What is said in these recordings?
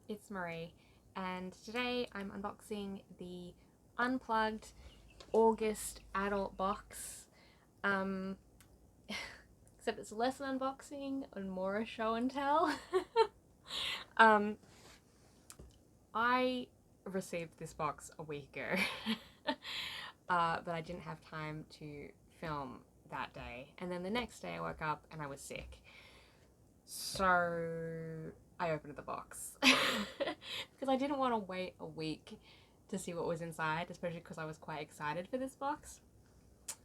it's Marie, and today I'm unboxing the Unplugged August adult box. Um, Except it's less an unboxing and more a show and tell. um, I received this box a week ago, but I didn't have time to film that day. And then the next day I woke up and I was sick. So I opened the box because I didn't want to wait a week to see what was inside, especially because I was quite excited for this box.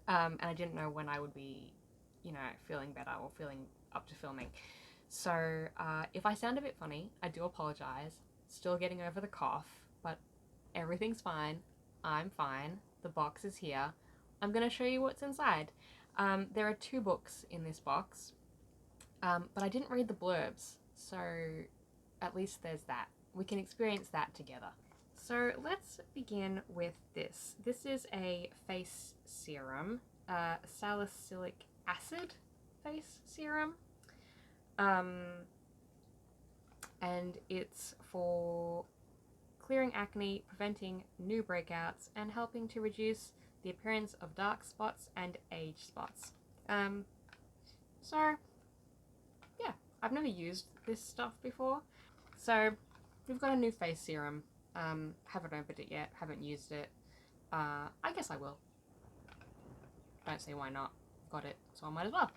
And I didn't know when I would be, feeling better or feeling up to filming. So if I sound a bit funny, I do apologize. Still getting over the cough, but everything's fine. I'm fine. The box is here. I'm going to show you what's inside. There are 2 books in this box. But I didn't read the blurbs, so at least there's that. We can experience that together. So let's begin with this. This is a face serum, salicylic acid face serum. And it's for clearing acne, preventing new breakouts, and helping to reduce the appearance of dark spots and age spots. So yeah, I've never used this stuff before. So we've got a new face serum. Haven't opened it yet, haven't used it. I guess I will. Don't see why not. Got it, so I might as well.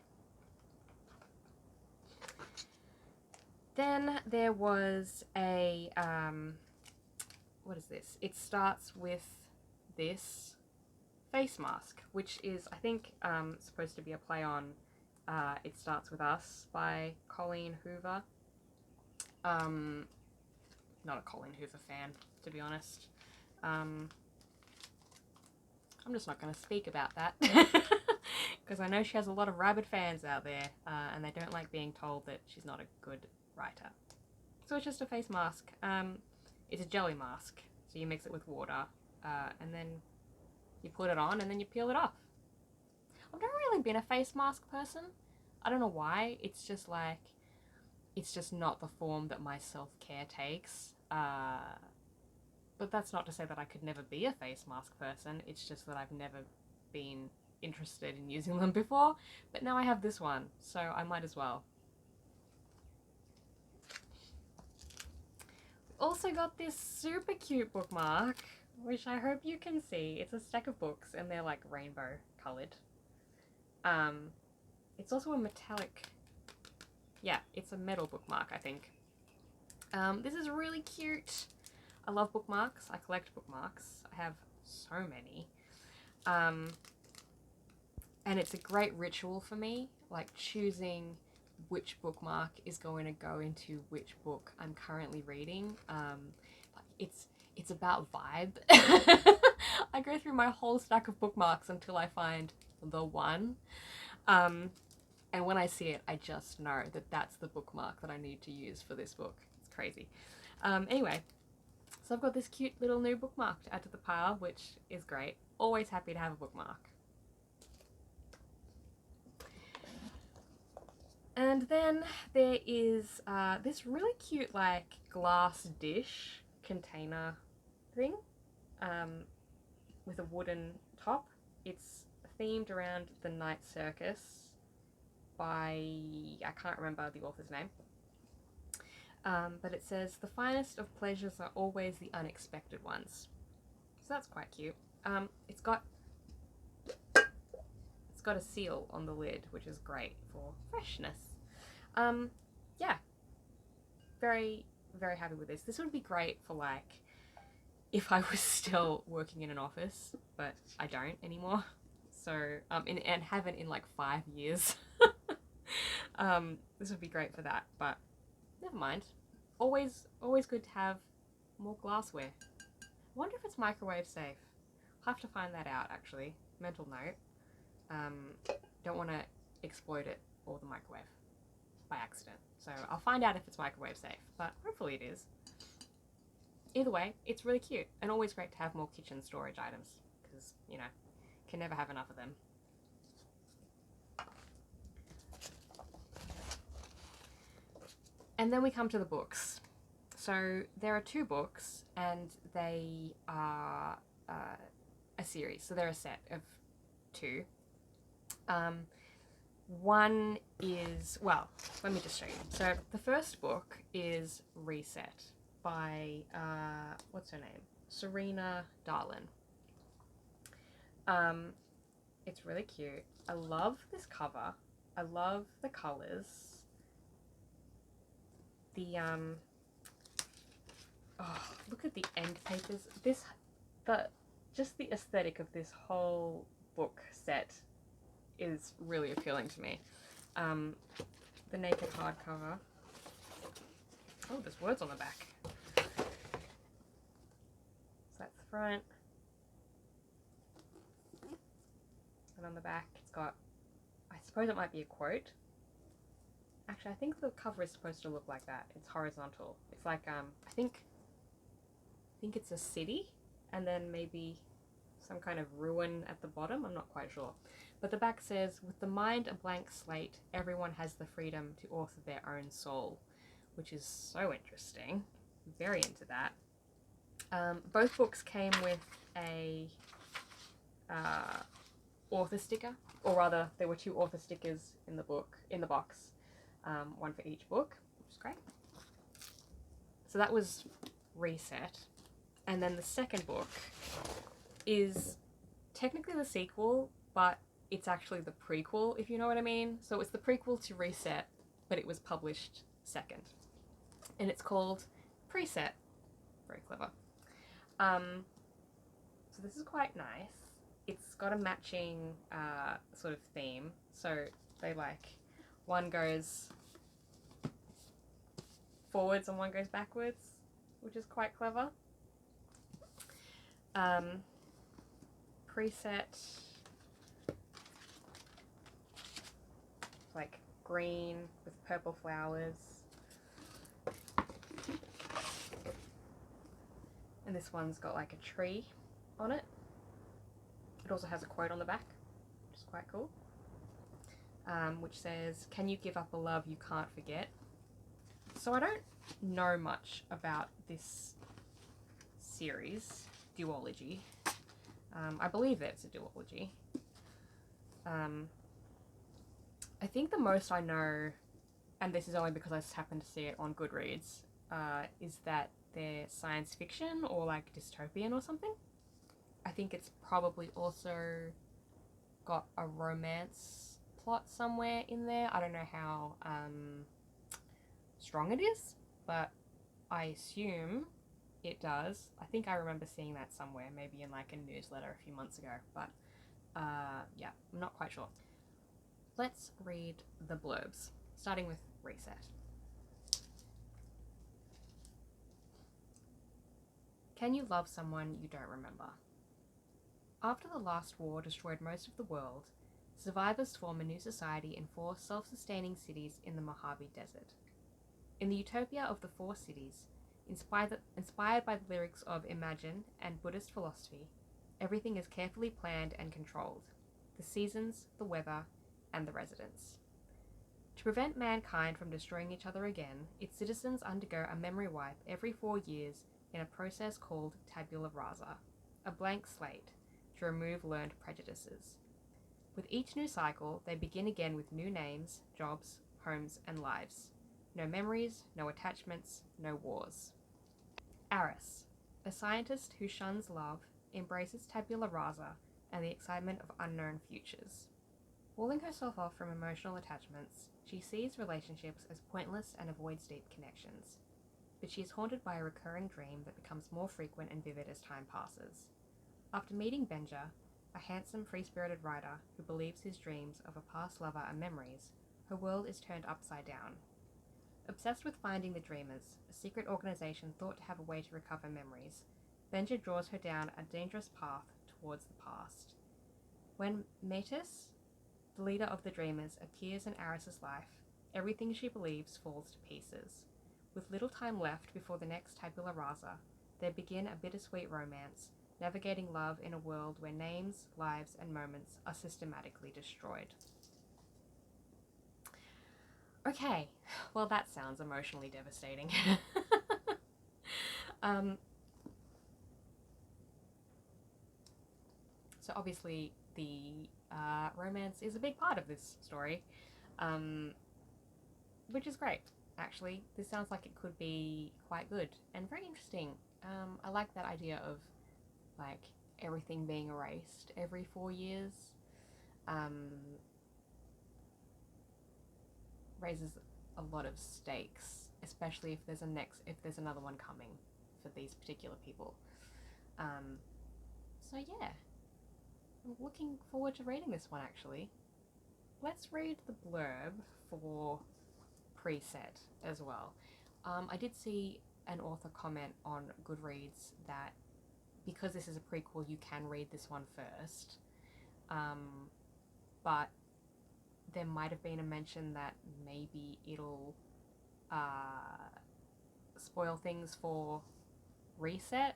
Then there was a, what is this? It starts with this face mask, which is, I think, supposed to be a play on It Starts With Us by Colleen Hoover. Not a Colleen Hoover fan, to be honest. I'm just not going to speak about that because I know she has a lot of rabid fans out there, and they don't like being told that she's not a good writer. So it's just a face mask. It's a jelly mask, so you mix it with water, and then you put it on, and then you peel it off. I've never really been a face mask person. I don't know why. It's just not the form that my self-care takes. But that's not to say that I could never be a face mask person. It's just that I've never been interested in using them before. But now I have this one, so I might as well. We also got this super cute bookmark, which I hope you can see. It's a stack of books, and they're like rainbow coloured. It's also a metallic, yeah, it's a metal bookmark, I think. This is really cute. I love bookmarks. I collect bookmarks. I have so many. And it's a great ritual for me, like choosing which bookmark is going to go into which book I'm currently reading. It's about vibe. I go through my whole stack of bookmarks until I find the one. And when I see it, I just know that that's the bookmark that I need to use for this book. It's crazy. Anyway, so I've got this cute little new bookmark to add to the pile, which is great. Always happy to have a bookmark. And then there is this really cute like glass dish container thing with a wooden top. It's themed around the Night Circus by, I can't remember the author's name. But it says, the finest of pleasures are always the unexpected ones. So that's quite cute. It's got a seal on the lid, which is great for freshness. Yeah, very, very happy with this. This would be great for like, if I was still working in an office, but I don't anymore. So, and haven't in like 5 years. This would be great for that, but never mind. Always good to have more glassware. I wonder if it's microwave safe. I'll have to find that out, actually. Mental note. Don't want to explode it or the microwave by accident. So I'll find out if it's microwave safe, but hopefully it is. Either way, it's really cute and always great to have more kitchen storage items because, can never have enough of them. And then we come to the books. So there are two books, and they are a series. So they're a set of two. One is, well, let me just show you. So the first book is Reset by, what's her name? Serena Darlin. It's really cute. I love this cover. I love the colors. The, oh, look at the end papers. Just the aesthetic of this whole book set is really appealing to me. The naked hardcover. Oh, there's words on the back. So that's the front. And on the back, it's got, I suppose it might be a quote. Actually, I think the cover is supposed to look like that. It's horizontal. It's like, I think it's a city, and then maybe some kind of ruin at the bottom. I'm not quite sure. But the back says, with the mind a blank slate, everyone has the freedom to author their own soul, which is so interesting. I'm very into that. Both books came with a author sticker, or rather, there were two author stickers in the box, one for each book, which is great. So that was Reset. And then the second book is technically the sequel, but it's actually the prequel, if you know what I mean. So it's the prequel to Reset, but it was published second. And it's called Preset. Very clever. So this is quite nice. It's got a matching sort of theme. So they one goes forwards and one goes backwards, which is quite clever. Preset, like green with purple flowers. And this one's got like a tree on it. It also has a quote on the back, which is quite cool, which says, "Can you give up a love you can't forget?" So I don't know much about this series, duology. I believe that it's a duology. I think the most I know, and this is only because I just happened to see it on Goodreads, is that they're science fiction or like dystopian or something. I think it's probably also got a romance plot somewhere in there. I don't know how strong it is, but I assume it does. I think I remember seeing that somewhere, maybe in like a newsletter a few months ago, but yeah, I'm not quite sure. Let's read the blurbs, starting with Reset. Can you love someone you don't remember? After the last war destroyed most of the world, survivors form a new society in 4 self-sustaining cities in the Mojave Desert. In the utopia of the 4 cities, inspired by the lyrics of Imagine and Buddhist philosophy, everything is carefully planned and controlled: the seasons, the weather, and the residents. To prevent mankind from destroying each other again, its citizens undergo a memory wipe every 4 years in a process called tabula rasa, a blank slate, to remove learned prejudices. With each new cycle, they begin again with new names, jobs, homes, and lives. No memories, no attachments, no wars. Aris, a scientist who shuns love, embraces tabula rasa and the excitement of unknown futures. Walling herself off from emotional attachments, she sees relationships as pointless and avoids deep connections. But she is haunted by a recurring dream that becomes more frequent and vivid as time passes. After meeting Benja, a handsome, free-spirited writer who believes his dreams of a past lover are memories, her world is turned upside down. Obsessed with finding the Dreamers, a secret organization thought to have a way to recover memories, Benja draws her down a dangerous path towards the past. When Metis, the leader of the Dreamers, appears in Aris's life, everything she believes falls to pieces. With little time left before the next tabula rasa, they begin a bittersweet romance, navigating love in a world where names, lives, and moments are systematically destroyed. Okay, well that sounds emotionally devastating. Um, so obviously the romance is a big part of this story, which is great. Actually, this sounds like it could be quite good and very interesting. I like that idea of like everything being erased every 4 years. Um, raises a lot of stakes, especially if there's another one coming for these particular people. So yeah, I'm looking forward to reading this one actually. Let's read the blurb for Preset as well. I did see an author comment on Goodreads that because this is a prequel, you can read this one first. But there might have been a mention that maybe it'll spoil things for Reset.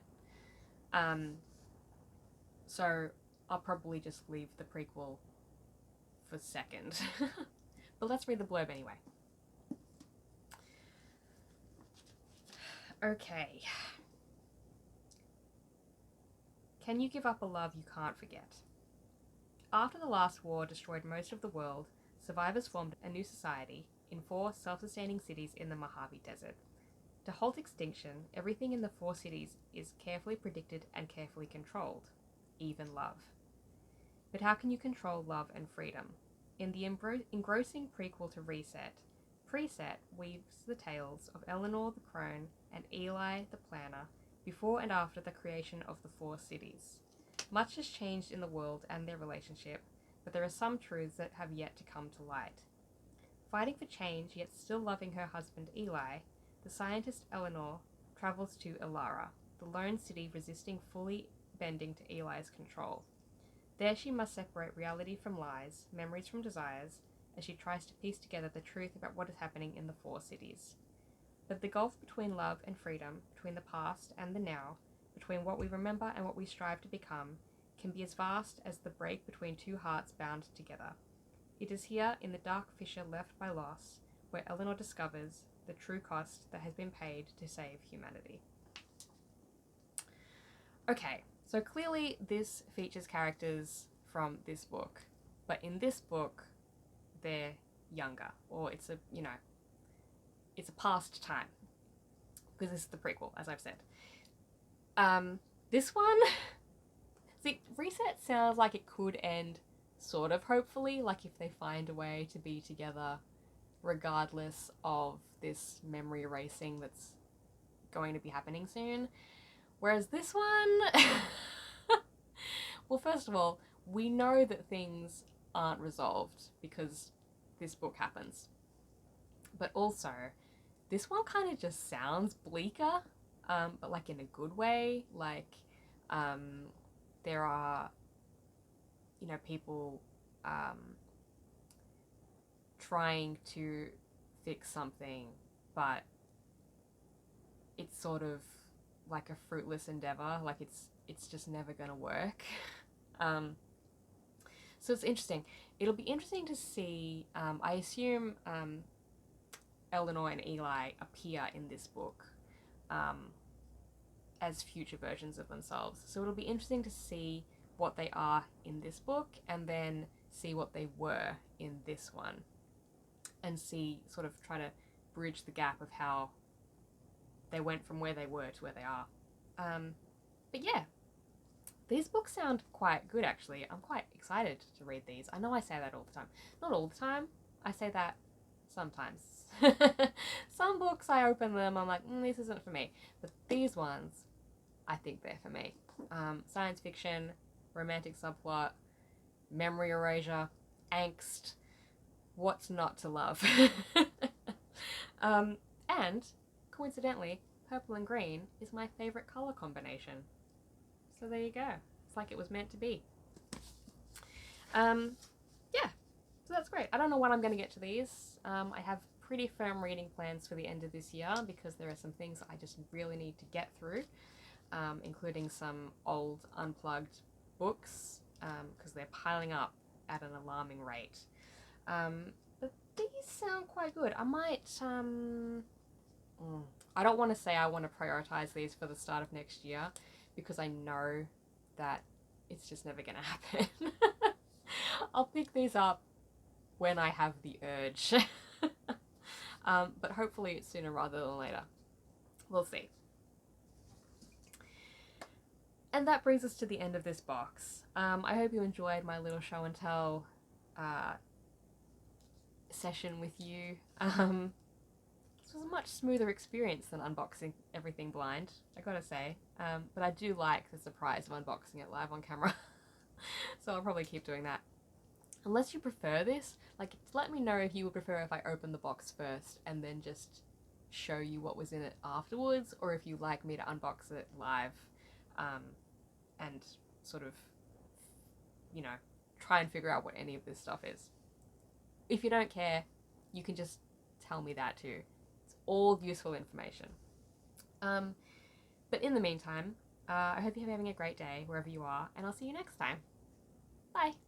So I'll probably just leave the prequel for second. But let's read the blurb anyway. Okay. Can you give up a love you can't forget? After the last war destroyed most of the world, survivors formed a new society in 4 self-sustaining cities in the Mojave Desert. To halt extinction, everything in the 4 cities is carefully predicted and carefully controlled, even love. But how can you control love and freedom? In the engrossing prequel to Reset, Preset weaves the tales of Eleanor the crone and Eli the planner before and after the creation of the 4 cities. Much has changed in the world and their relationship, but there are some truths that have yet to come to light. Fighting for change, yet still loving her husband Eli, the scientist Eleanor travels to Ilara, the lone city resisting fully bending to Eli's control. There she must separate reality from lies, memories from desires, as she tries to piece together the truth about what is happening in the 4 cities. But the gulf between love and freedom, between the past and the now, between what we remember and what we strive to become, can be as vast as the break between 2 hearts bound together. It is here, in the dark fissure left by loss, where Eleanor discovers the true cost that has been paid to save humanity. Okay, so clearly this features characters from this book, but in this book, they're younger, or it's a past time, because this is the prequel, as I've said. This one, see, Reset sounds like it could end sort of hopefully, like if they find a way to be together regardless of this memory erasing that's going to be happening soon. Whereas this one, well, first of all, we know that things aren't resolved because this book happens. But also, this one kind of just sounds bleaker, but like in a good way. Like, there are, people trying to fix something, but it's sort of like a fruitless endeavor. Like it's just never gonna work. So it's interesting. It'll be interesting to see. I assume Eleanor and Eli appear in this book as future versions of themselves. So it'll be interesting to see what they are in this book and then see what they were in this one and see, sort of try to bridge the gap of how they went from where they were to where they are. But yeah, these books sound quite good actually. I'm quite excited to read these. I know I say that all the time. Not all the time. I say that sometimes. Some books I open them, I'm like, this isn't for me. But these ones, I think they're for me. Science fiction, romantic subplot, memory erasure, angst. What's not to love? And coincidentally, purple and green is my favorite color combination. So there you go. It's like it was meant to be. Yeah, so that's great. I don't know when I'm going to get to these. I have pretty firm reading plans for the end of this year because there are some things I just really need to get through, including some old Unplugged books because they're piling up at an alarming rate. But these sound quite good. I I don't want to say I want to prioritize these for the start of next year because I know that it's just never going to happen. I'll pick these up when I have the urge. But hopefully it's sooner rather than later. We'll see. And that brings us to the end of this box. I hope you enjoyed my little show and tell session with you. This was a much smoother experience than unboxing everything blind, I gotta say. But I do like the surprise of unboxing it live on camera. So I'll probably keep doing that. Unless you prefer this, like, let me know if you would prefer if I open the box first and then just show you what was in it afterwards, or if you like me to unbox it live and sort of, you know, try and figure out what any of this stuff is. If you don't care, you can just tell me that too. It's all useful information. But in the meantime, I hope you're having a great day wherever you are, and I'll see you next time. Bye!